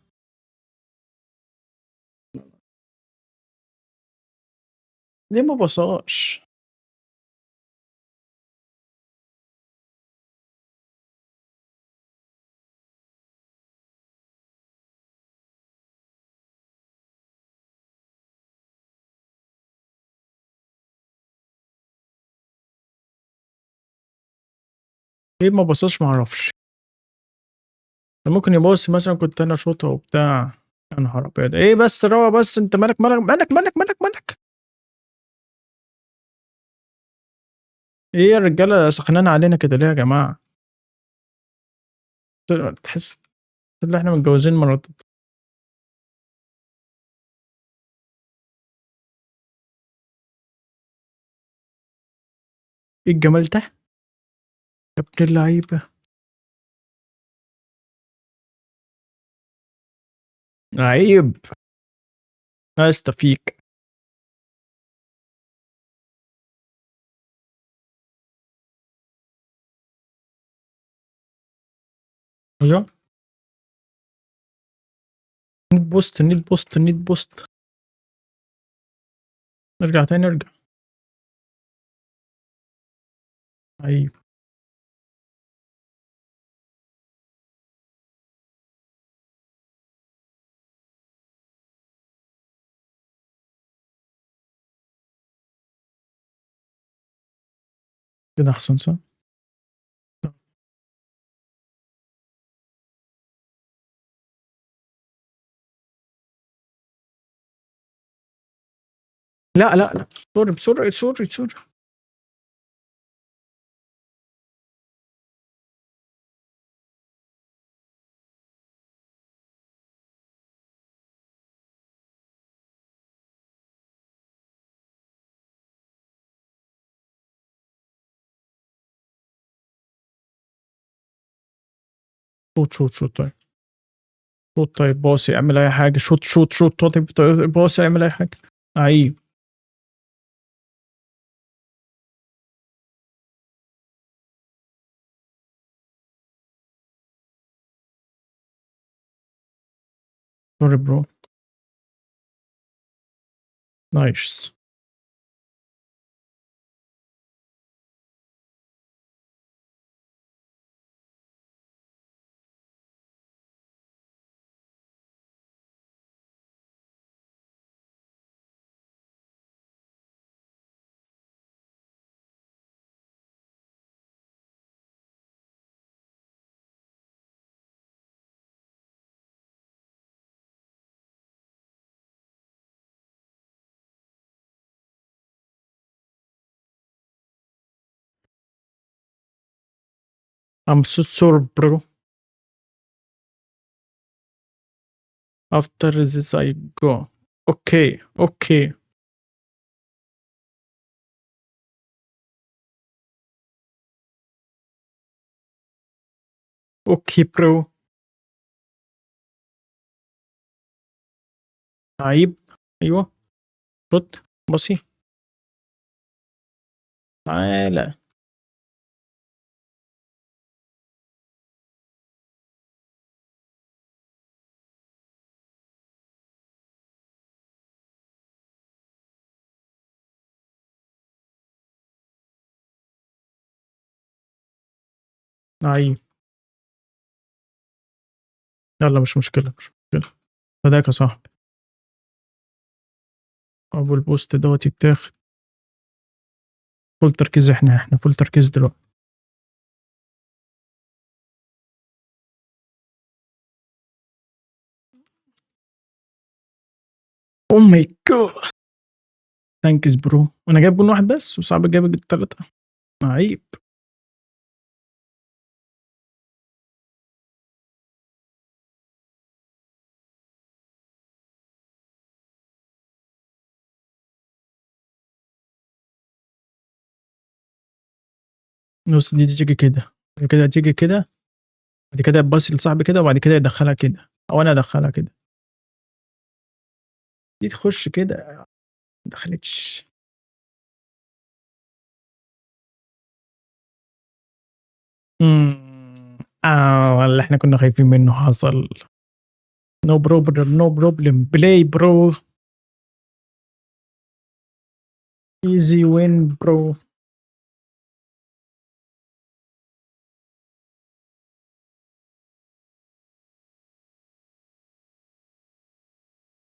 ليه ما باصاش؟ ليه ما باصاش ما أعرفش. كان ممكن يباصي مثلًا، كنت أنا أشوطها وبتاع. يا نهار أبيض! إيه بس روّق بس، أنت مالك، مالك، مالك، مالك، مالك، مالك؟ إيه الرجالة سخنانة علينا كده ليه يا جماعة؟ تحس إن إحنا متجوزين مراتين. إيه الجمال ده؟ يا ابن اللعيبة. عيب. لا أستفيك. أيوه. need boost need boost need boost. ارجع تاني ارجع. أيوه. كده أحسن صح؟ لأ، لأ، لأ. سوري بسرعة، سوري، سوري. شوت، شوت، شوت طيب. شوت طيب باصي، اعمل أي حاجة. شوت، شوت، شوت طيب باصي، اعمل أي حاجة. أيوه. سوري برو. نايس. I'm so sorry bro. After this I go. أوكي، أوكي. أوكي برو. عيب. أيوه. شوت. باصي. تعالَ. لعيب. يالّا مش مشكلة، مش مشكلة. فداك يا صاحبي. أبو البوست دوّة يتاخد. فول تركيز إحنا فول تركيز دلوقتي. Oh my god! thanks bro. وأنا جايب جون واحد بس وصاحبي جايب ال3. لعيب. بُص دي تيجي كده، بعد كده تيجي كده، بعد كده تباصي لصاحبي كده وبعد كده يدخّلها كده أو أنا أدخّلها كده. دي تخش كده، ما دخلتش. اللي إحنا كنا خايفين منه حصل. No problem, no problem. Play bro. Easy win bro.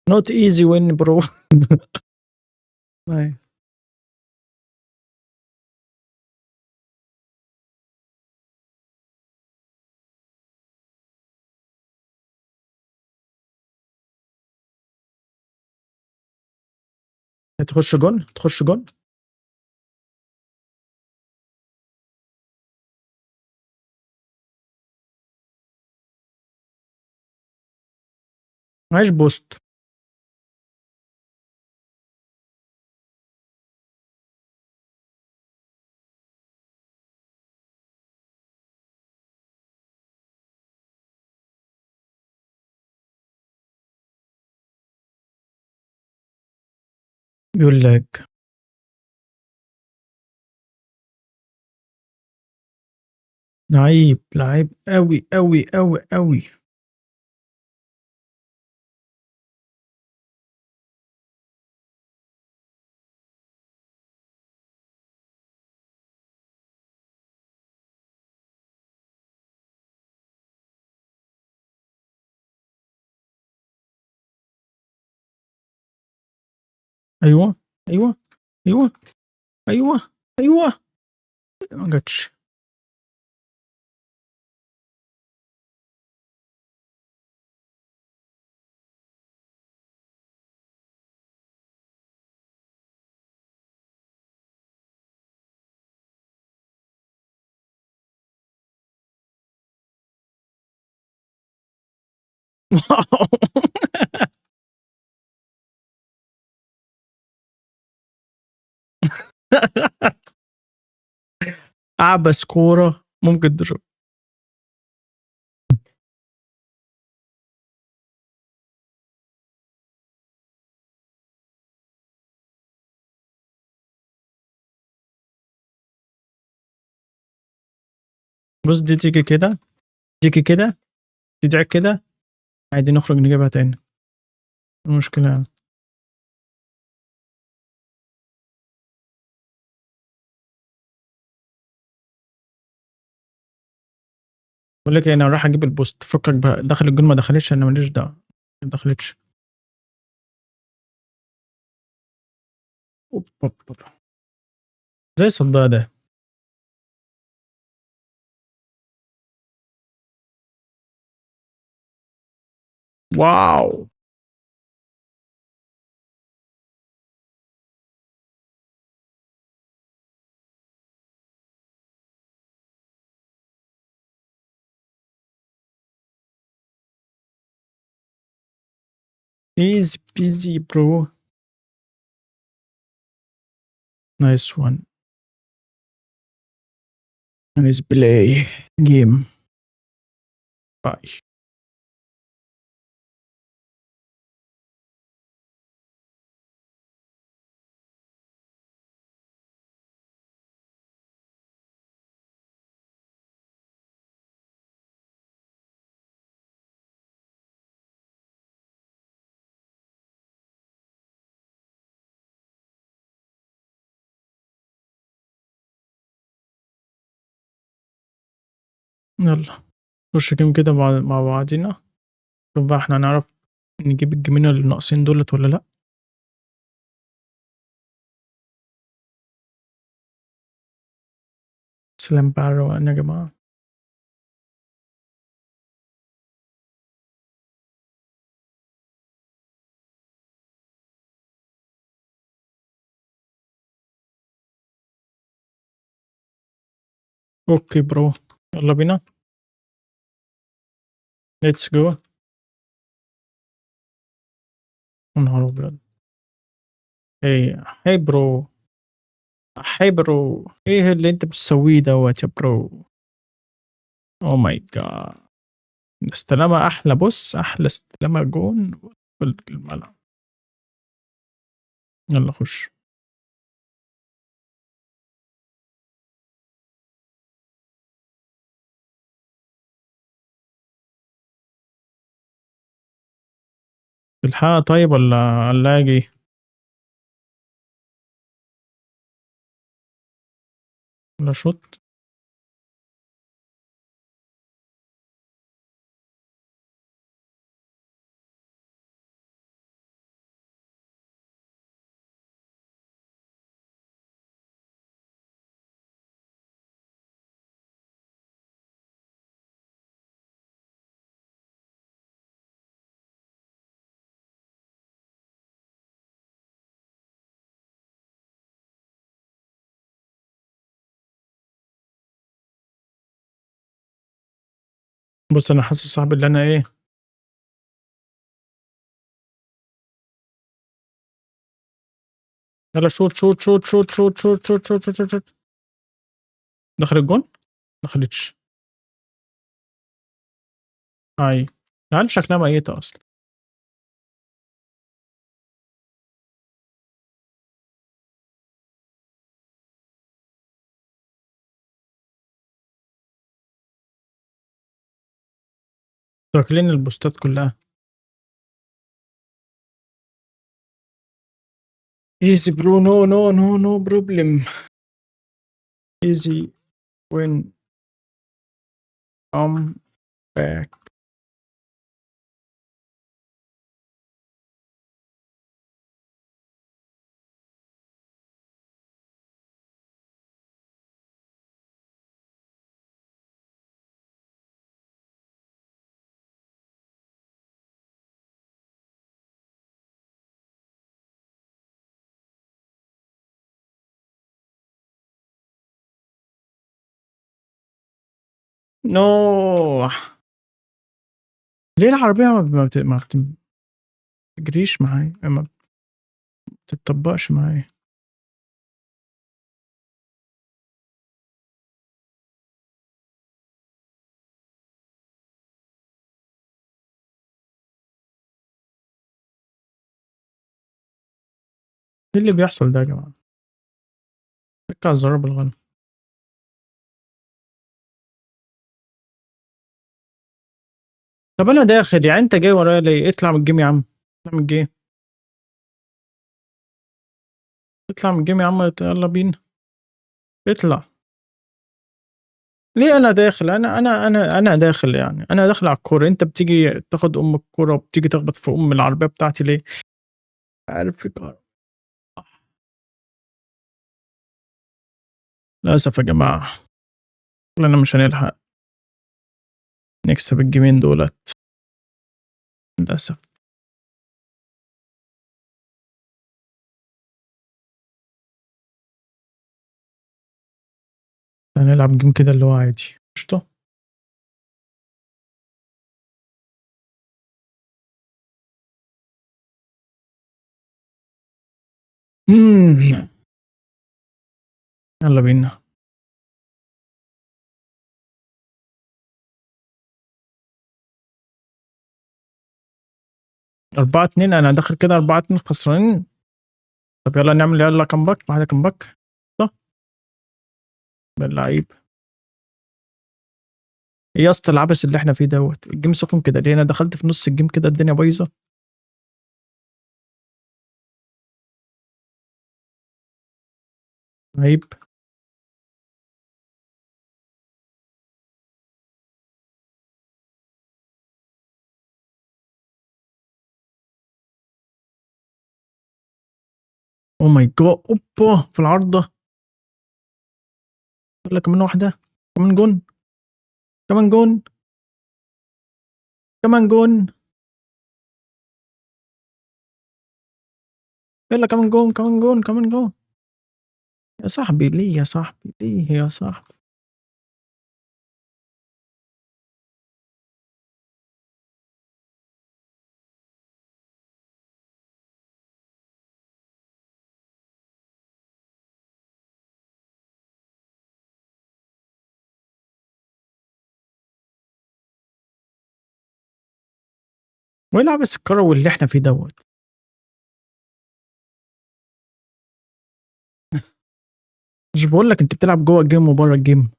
Not easy win bro. أيوه. هتخش جون، تخش جون. معاش بوست. بيقول لك لعيب، لعيب أوي، أوي، أوي، أوي. أيوه، أيوه، أيوه، أيوه، أيوه. ما جاتش. أعبث كورة ممكن تشوفها. بُص دي تيجي كده، تيجي كده، تدعك كده، عادي نخرج نجيبها تاني. إيه المشكلة يعني؟ باقول لك إيه، أنا رايح أجيب البوست فكك بقى، دخل الجون ما دخلتش أنا ما ليش دعوة. ما دخلتش. أوب، أوب، أوب. زي صدّها ده. واو! easy peasy bro. nice one. nice play. game. bye. يلا نخش جيم كده مع بعضينا. شوف بقى احنا هنعرف نجيب الجيمين اللي ناقصين دولت ولا لأ. سلام بقى على الروقان يا جماعة. اوكي برو، يلا بينا. ليتس جو. يا نهار أبيض. هي برو. هي برو، ايه اللي انت بتسويه دوت يا برو؟ او ماي جاد. استلامة احلى، بص احلى استلامة جون في الملعب. يلا خش. تلحقها طيب ولا اجي؟ ولا شوت؟ بص انا حاسس صاحبي اللي انا ايه. يلا شوت شوت شوت شوت شوت شوت شوت شوت شوت شوت شوت. دخل الجون؟ دخلتش. هاي. العيال شكلها ميتة اصلا. واكلين البوستات كلها. ايزي برو، نو نو نو نو بروبلم. ايزي وين ام باك. نو. ليه العربية ما بتجريش معايا، ما بتطبقش معايا؟ ايه اللي بيحصل ده يا جماعة؟ فك على الزرار بالغلط. طب انا داخل يعني، انت جاي ورايا ليه؟ اطلع من الجيم يا عم. اطلع من الجيم. اطلع من الجيم يا عم، يلا بينا. اطلع. ليه انا داخل؟ انا داخل يعني، انا داخل على الكورة، انت بتيجي تاخد الكورة وبتيجي تخبط في العربية بتاعتي ليه؟ عارف فكرة. للأسف يا جماعة، كلنا مش هنلحق نكسب الجيمين دولت، للأسف. هنلعب جيم كده اللي هو عادي. قشطة. مم. يلا بينا. 4-2، أنا داخل كده 4-2 خسرانين. طب يلا نعمل، يلا كمباك، واحدة كمباك. صح. باللعيب. ايه يا اسطى العبث اللي احنا فيه دوت؟ الجيم سخن كده ليه؟ انا دخلت في نص الجيم كده الدنيا بايظة. عيب. اوه ماي جاد، اوبا في العارضة. يلا كمان واحدة، كمان جون، كمان جون، كمان جون. يلا كمان جون، كمان جون، كمان جون. يا صاحبي ليه، يا صاحبي ليه يا صاحبي. ويلعب بس الكرة واللي احنا فيه دوت. مش بقول لك انت بتلعب جوه الجيم وبره الجيم؟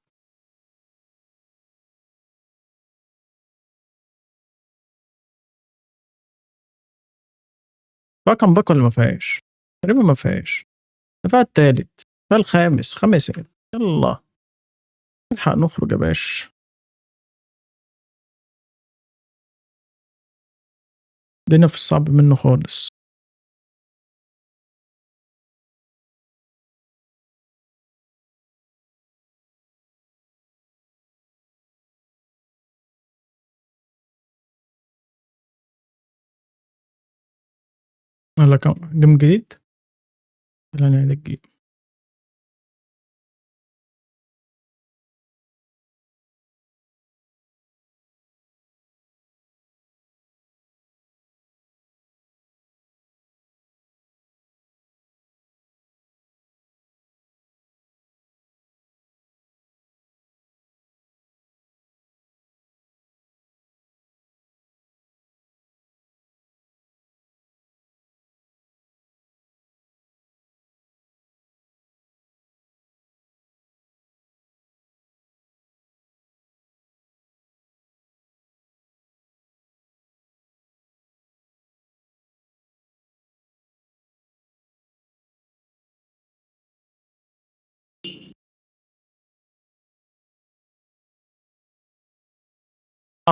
رقم باك ولا ما فيهاش؟ تقريبا ما فيهاش. فيها التالت، فيها الخامس، خامس ايه؟ يلا نلحق نخرج يا باش. الدنيا في الصعب منه خالص. يلا كم جيم جديد. يلا نعيد الجيم.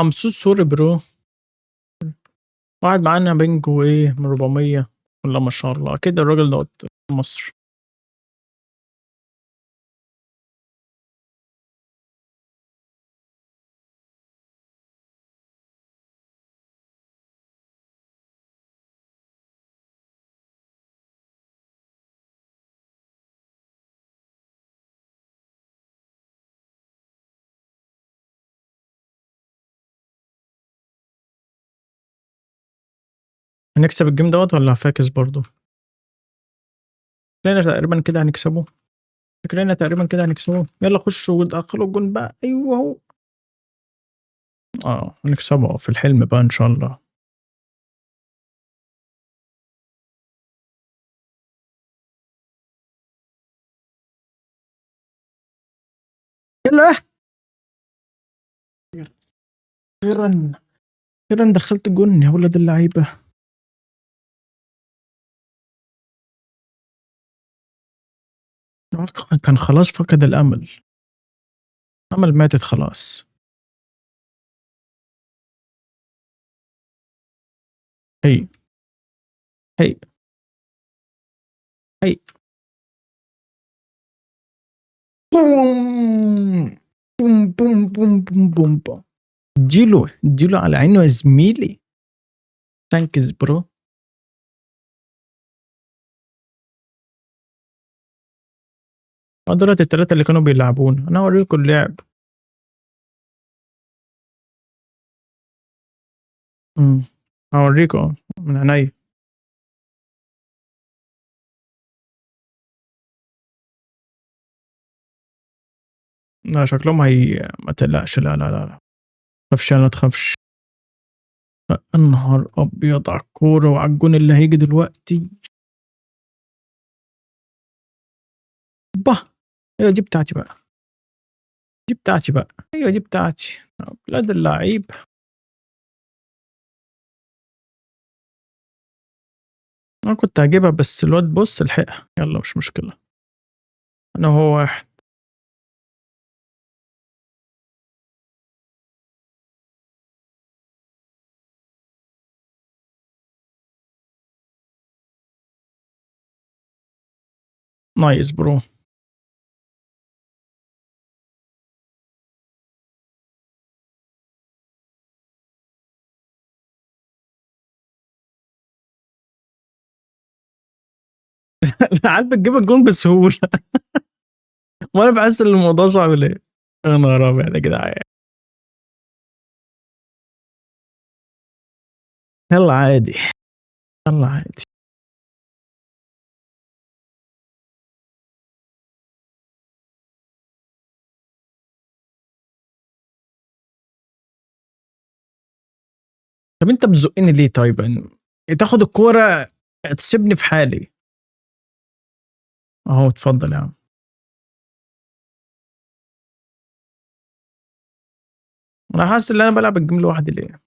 ام سو سوري برو. واحد معانا بينجو ايه من 400. والله ما شاء الله، اكيد الراجل دوت في مصر. هنكسب الجيم دوت ولا هفاكس برضه؟ فكرنا تقريبا كده هنكسبه. فكرنا تقريبا كده هنكسبه. يلا خشوا ودخلوا الجون بقى، ايوه اهو. اه هنكسبه في الحلم بقى ان شاء الله. يلا اخيرا، اخيرا دخلت جون يا ولد اللعيبه. كان خلاص فقد الامل. امل ماتت خلاص. هي، هي، هي. بوم بوم بوم بوم بوم بوم بوم. اديله اديله على عينه يا زميلي. ثانكس برو. دولت التلاتة اللي كانوا بيلعبون، انا هوريكم اللعب. امم هوريكم من عينيا. لا شكلهم هي، ما تقلقش، لا لا لا لا. تخافش، انا تخافش. النهار ابيض على الكوره وعلى الجون اللي هيجي دلوقتي. bah. ايوه دي بتاعتي بقى، دي بتاعتي بقى، ايوه دي بتاعتي. بلاد اللعيب. انا كنت هجيبها بس الواد بص الحقها، يلا مش مشكله. انا هو واحد. نايس برو. العيال بتجيب الجون بسهولة. وأنا باحس إن الموضوع صعب ليه؟ يا نهار أبيض يا جدعان! يالّا عادي، يالّا عادي. طب أنت بتزُقّني ليه طيب؟ تاخد الكورة تسيبني في حالي. أهو اتفضل يا عم. أنا حاسس إن أنا بالعب الجيم لوحدي ليه؟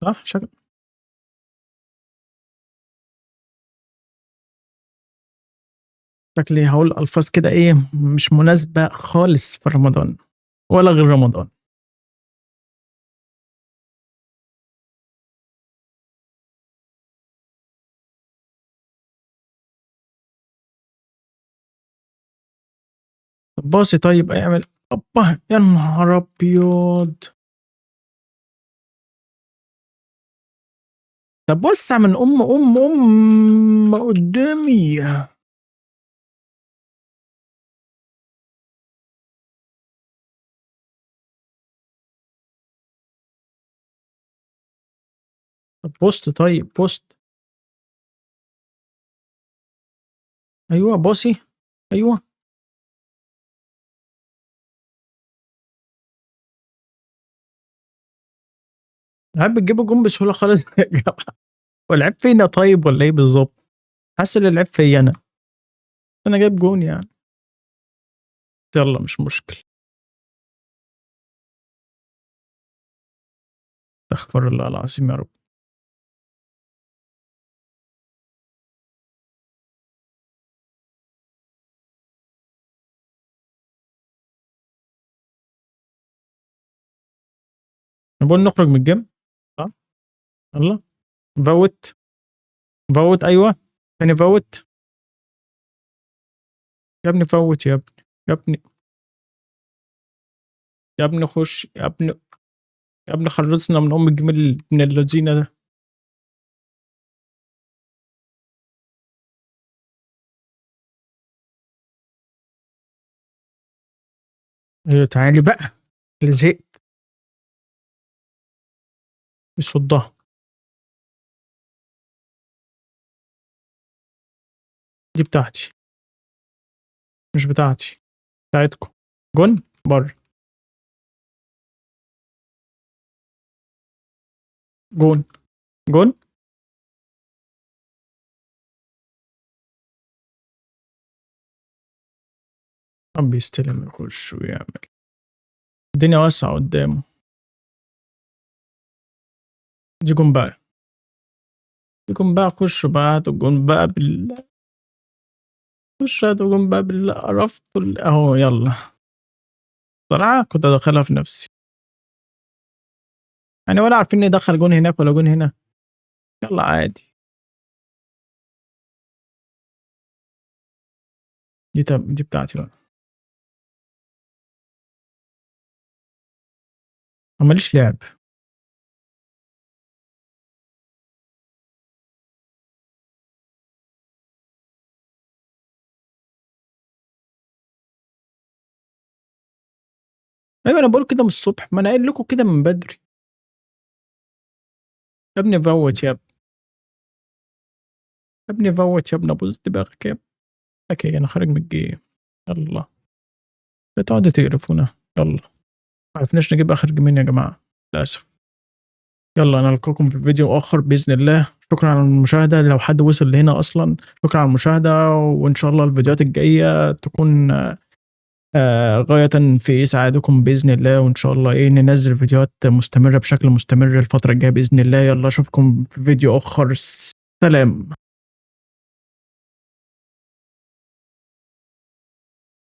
صح شكلي هاقول ألفاظ كده إيه مش مناسبة خالص في رمضان ولا غير رمضان. طب باصي طيب اعمل أوبا! يا نهار أبيض! طب وسّع من أم قدّامي. طب بوست طيب بوست. أيوه باصي، أيوه. العيال بتجيب الجون بسهولة خالص يا جماعة. هو العيب فينا طيب والّا إيه بالضبط؟ حاسس إن العيب فيّا أنا. أنا جايب جون يعني. يالّا مش مشكلة. أستغفر الله العظيم يا رب. أنا باقول نخرج من الgame. صح؟ يالّا. فوّت، فوّت أيوه. تاني فوّت. يا ابني فوّت يا ابني، يا ابني، يا ابني خُش، يا ابني، يا ابني خلّصنا من أم الجيم ابن اللذينة ده. تعالي بقى، أنا زهقت. يصُدّها. دي بتاعتي، مش بتاعتي، بتاعتكم. جون، برّه. جون، جون. حَب يستلم يخُش ويعمل. الدنيا واسعة قدّامه. دي جون بقى، دي جون بقى خُشّوا بقى هاتوا الجون بقى بالله. خُشّوا هاتوا جون بقى بالله قرفتوا أهو يالّا. بصراحة كنت هادخّلها في نَفْسي. يعني ولا عارفين ندخّل جون هناك ولا جون هنا. يالّا عادي. دي بتاعتي بقى. أنا ما ليش لعب. أيوه أنا باقول كده من الصبح، ما أنا قايل لكم كده من بدري. يا ابني فوّت يا ابني، يا ابني فوّت يا ابني أبوس دماغك يا ابني. لك إيه أنا خارج من الجيم. يالّا. بتقعدوا تقرفونا. يالّا. ما عرفناش نجيب آخر جيمين يا جماعة، للأسف. يالّا نلقاكم في فيديو آخر بإذن الله. شكرًا على المشاهدة لو حد وصل لهنا أصلًا. شكرًا على المشاهدة، وإن شاء الله الفيديوهات الجاية تكون غايةً في إسعادكم بإذن الله، وإن شاء الله إيه ننزّل فيديوهات مستمرة بشكل مستمر الفترة الجاية بإذن الله. يالّا أشوفكم في فيديو آخر. سلام.